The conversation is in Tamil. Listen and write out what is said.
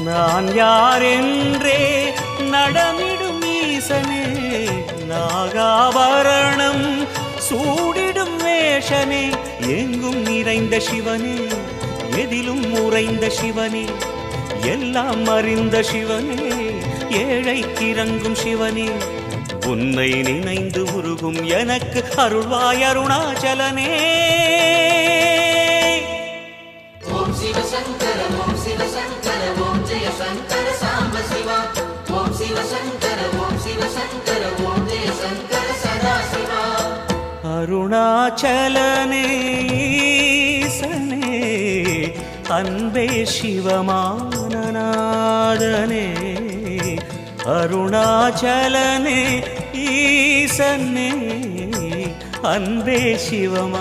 நான் யாரென்றே நடமிடும் ஈசனே, நாகாபரணம் சூடிடும் வேஷனே, எங்கும் நிறைந்த சிவனே, எதிலும் உறைந்த சிவனே, எல்லாம் அறிந்த சிவனே, ஏழைக்கிறங்கும் சிவனே, உன்னை நினைந்து உருகும் எனக்கு அருள்வாய் அருணாச்சலனே. ஓம் சிவ சங்கர ஓம் சிவ சங்கர ஓம் ஜெய சங்கர சாம்ப சிவா. ஓம் சிவ சங்கர ஓம் சிவ சங்கர ஓம் ஜெய சங்கர சதா சிவா. அருணாச்சலனே ஈசனே, அன்பே சிவமானநாதனே, அருணாச்சலனே ஈசனே, அன்பே சிவமானநாதனே.